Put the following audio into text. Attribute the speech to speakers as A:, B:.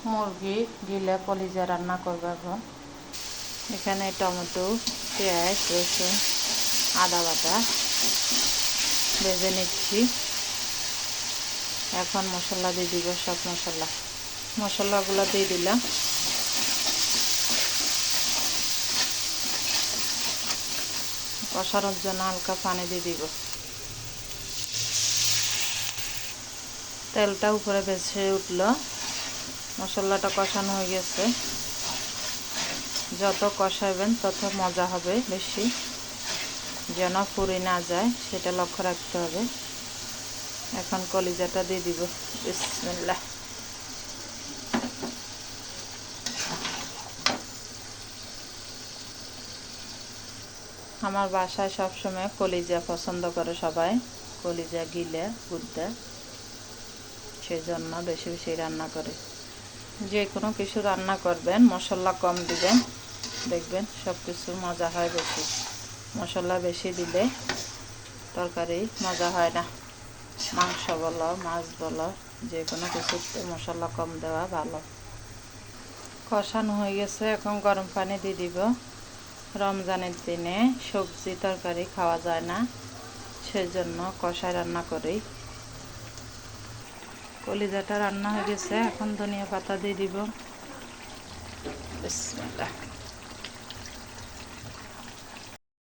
A: মুরগি গিলে কলিজা রান্না করবো এখন। এখানে টমেটো, পেঁয়াজ, রসুন, আদা বাটা ভেজে নিচ্ছি। এখন মশলা দিয়ে দিব, সব মশলাগুলো দিয়ে দিলাম। কষানোর জন্য হালকা পানি দিয়ে দিব। তেলটা উপরে ভেসে উঠলো, মশলাটা কষানো হয়ে গেছে। যত কষাবেন তত মজা হবে বেশি, যেন পুড়ে না যায় সেটা লক্ষ্য রাখতে হবে। এখন কলিজাটা দিয়ে দিব। বিসমিল্লাহ। আমার বাসায় সবসময় কলিজা পছন্দ করে সবাই, কলিজা গিলে গুদ্দা, সেই জন্য বেশি বেশি রান্না করে। যে কোনো কিছু রান্না করবেন মশলা কম দিবেন, দেখবেন সব কিছু মজা হয় বেশি। মশলা বেশি দিলে তরকারি মজা হয় না। মাংস বলো, মাছ বলো, যে কোনো কিছুতে মশলা কম দেওয়া ভালো। কষানো হয়ে গেছে, এখন গরম পানি দিয়ে দিব। রমজানের দিনে সবজি তরকারি খাওয়া যায় না, সেজন্য কষায় রান্না করি। কলিজাটা রান্না হয়ে গেছে, এখন ধনিয়া পাতা দিয়ে দিব। বিসমিল্লাহ।